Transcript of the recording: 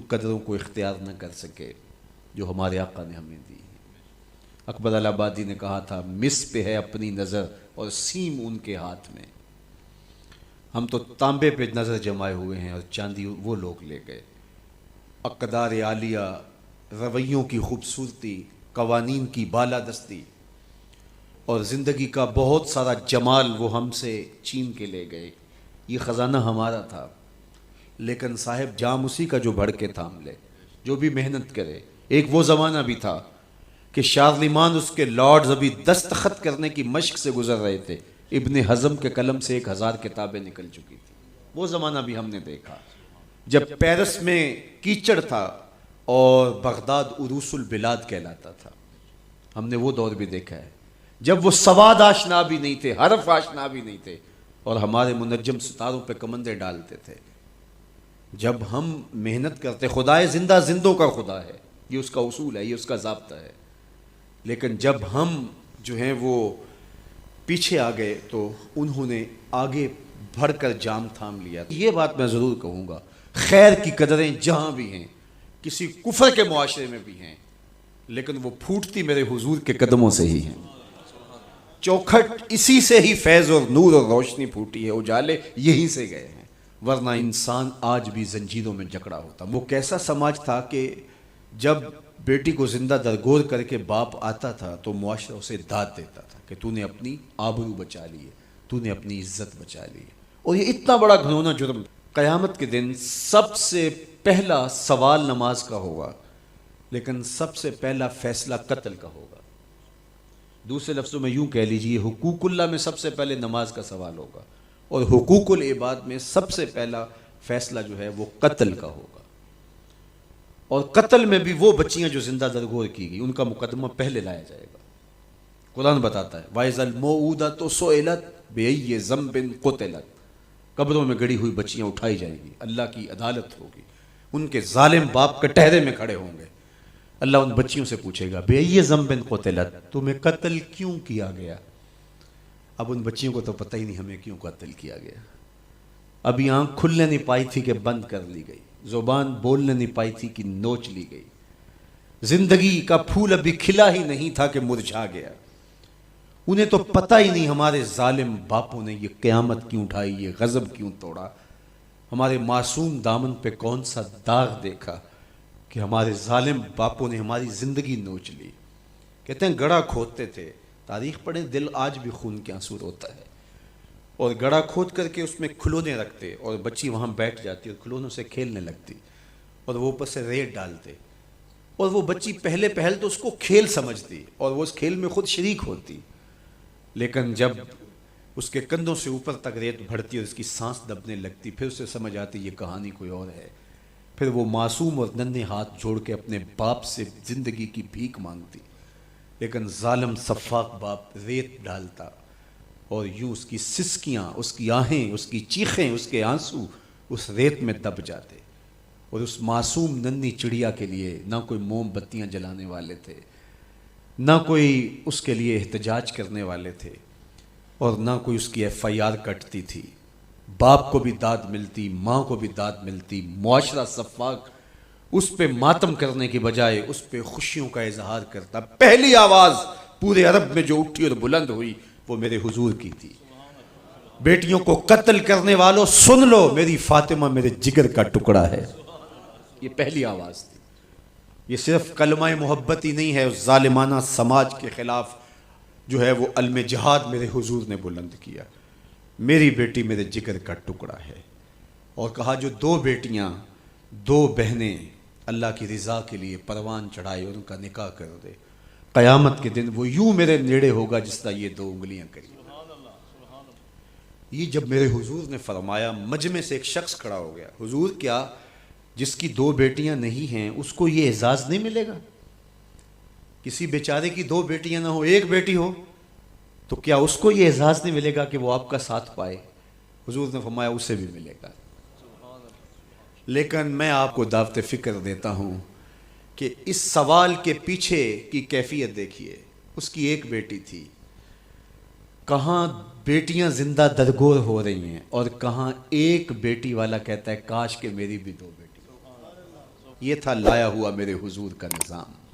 قدروں کو اختیار نہ کر سکے جو ہمارے آقا نے ہمیں دی. اکبر الہٰبادی نے کہا تھا مس پہ ہے اپنی نظر اور سیم ان کے ہاتھ میں. ہم تو تانبے پہ نظر جمائے ہوئے ہیں اور چاندی وہ لوگ لے گئے. اقدار عالیہ، رویوں کی خوبصورتی، قوانین کی بالادستی اور زندگی کا بہت سارا جمال وہ ہم سے چھین کے لے گئے. یہ خزانہ ہمارا تھا، لیکن صاحب جام اسی کا جو بڑھ کے تھام لے، جو بھی محنت کرے. ایک وہ زمانہ بھی تھا کہ شارلمان اس کے لارڈز ابھی دستخط کرنے کی مشق سے گزر رہے تھے. ابن حزم کے قلم سے 1000 کتابیں نکل چکی تھی. وہ زمانہ بھی ہم نے دیکھا جب پیرس میں کیچڑ تھا اور بغداد عروس البلاد کہلاتا تھا. ہم نے وہ دور بھی دیکھا ہے جب وہ سواد آشنا بھی نہیں تھے، حرف آشنا بھی نہیں تھے، اور ہمارے منجم ستاروں پہ کمندے ڈالتے تھے. جب ہم محنت کرتے، خدائے زندہ زندوں کا خدا ہے، یہ اس کا اصول ہے، یہ اس کا ضابطہ ہے. لیکن جب ہم جو ہیں وہ پیچھے آ گئے تو انہوں نے آگے بڑھ کر جام تھام لیا. یہ بات میں ضرور کہوں گا، خیر کی قدریں جہاں بھی ہیں، کسی کفر کے معاشرے میں بھی ہیں، لیکن وہ پھوٹتی میرے حضور کے قدموں سے ہی ہیں. چوکھٹ اسی سے ہی فیض اور نور اور روشنی پھوٹی ہے، اجالے یہی سے گئے ہیں، ورنہ انسان آج بھی زنجیروں میں جکڑا ہوتا. وہ کیسا سماج تھا کہ جب بیٹی کو زندہ درگور کر کے باپ آتا تھا تو معاشرہ اسے داد دیتا تھا کہ تو نے اپنی آبرو بچا لی ہے، تو نے اپنی عزت بچا لی ہے. اور یہ اتنا بڑا گھنونا جرم. قیامت کے دن سب سے پہلا سوال نماز کا ہوگا، لیکن سب سے پہلا فیصلہ قتل کا ہوگا. دوسرے لفظوں میں یوں کہہ لیجئے، حقوق اللہ میں سب سے پہلے نماز کا سوال ہوگا، اور حقوق العباد میں سب سے پہلا فیصلہ جو ہے وہ قتل کا ہوگا. اور قتل میں بھی وہ بچیاں جو زندہ درگور کی گئی، ان کا مقدمہ پہلے لایا جائے گا. قرآن بتاتا ہے وَإِذَا الْمَوْءُودَةُ سُئِلَتْ بِأَيِّ ذَنبٍ قُتِلَتْ. قبروں میں گڑی ہوئی بچیاں اٹھائی جائیں گی، اللہ کی عدالت ہوگی، ان کے ظالم باپ کٹہرے میں کھڑے ہوں گے. اللہ ان بچیوں سے پوچھے گا بِأَيِّ ذَنبٍ قُتِلَتْ، تمہیں قتل کیوں کیا گیا؟ اب ان بچیوں کو تو پتہ ہی نہیں ہمیں کیوں قتل کیا گیا. ابھی آنکھ کھلنے نہیں پائی تھی کہ بند کر لی گئی، زبان بولنے نہیں پائی تھی کہ نوچ لی گئی، زندگی کا پھول ابھی کھلا ہی نہیں تھا کہ مرجھا گیا. انہیں تو پتہ ہی نہیں ہمارے ظالم باپوں نے یہ قیامت کیوں اٹھائی، یہ غضب کیوں توڑا، ہمارے معصوم دامن پہ کون سا داغ دیکھا کہ ہمارے ظالم باپوں نے ہماری زندگی نوچ لی. کہتے ہیں گڑھا کھودتے تھے، تاریخ پڑھیں، دل آج بھی خون کے آنسو روتا ہے. اور گڑھا کھود کر کے اس میں کھلونے رکھتے اور بچی وہاں بیٹھ جاتی اور کھلونوں سے کھیلنے لگتی، اور وہ اوپر سے ریت ڈالتے، اور وہ بچی پہلے پہل تو اس کو کھیل سمجھتی اور وہ اس کھیل میں خود شریک ہوتی. لیکن جب اس کے کندھوں سے اوپر تک ریت بڑھتی اور اس کی سانس دبنے لگتی، پھر اسے سمجھ آتی یہ کہانی کوئی اور ہے. پھر وہ معصوم اور ننھے ہاتھ جوڑ کے اپنے باپ سے زندگی کی بھیک مانگتی. لیکن ظالم سفاک باپ ریت ڈالتا اور یوں اس کی سسکیاں، اس کی آہیں، اس کی چیخیں، اس کے آنسو اس ریت میں دب جاتے. اور اس معصوم ننھی چڑیا کے لیے نہ کوئی موم بتیاں جلانے والے تھے، نہ کوئی اس کے لیے احتجاج کرنے والے تھے، اور نہ کوئی اس کی FIR کٹتی تھی. باپ کو بھی داد ملتی، ماں کو بھی داد ملتی. معاشرہ صفاق اس پہ ماتم کرنے کی بجائے اس پہ خوشیوں کا اظہار کرتا. پہلی آواز پورے عرب میں جو اٹھی اور بلند ہوئی وہ میرے حضور کی تھی. بیٹیوں کو قتل کرنے والوں سن لو، میری فاطمہ میرے جگر کا ٹکڑا ہے. یہ پہلی آواز تھی. یہ صرف کلمہ محبت ہی نہیں ہے، اس ظالمانہ سماج کے خلاف جو ہے وہ علم جہاد میرے حضور نے بلند کیا. میری بیٹی میرے جگر کا ٹکڑا ہے. اور کہا جو 2 بیٹیاں 2 بہنیں اللہ کی رضا کے لیے پروان چڑھائے اور ان کا نکاح کر دے، قیامت کے دن وہ یوں میرے نیڑے ہوگا جس طرح یہ 2 انگلیاں کری. یہ جب میرے حضور نے فرمایا، مجمع سے ایک شخص کھڑا ہو گیا. حضور کیا جس کی 2 بیٹیاں نہیں ہیں اس کو یہ اعزاز نہیں ملے گا؟ کسی بیچارے کی 2 بیٹیاں نہ ہو، 1 بیٹی ہو، تو کیا اس کو یہ اعزاز نہیں ملے گا کہ وہ آپ کا ساتھ پائے؟ حضور نے فرمایا اسے بھی ملے گا. لیکن میں آپ کو دعوت فکر دیتا ہوں کہ اس سوال کے پیچھے کی کیفیت دیکھیے. اس کی 1 بیٹی تھی، کہاں بیٹیاں زندہ درگور ہو رہی ہیں، اور کہاں 1 بیٹی والا کہتا ہے کاش کہ میری بھی 2 بیٹی. یہ تھا لایا ہوا میرے حضور کا نظام۔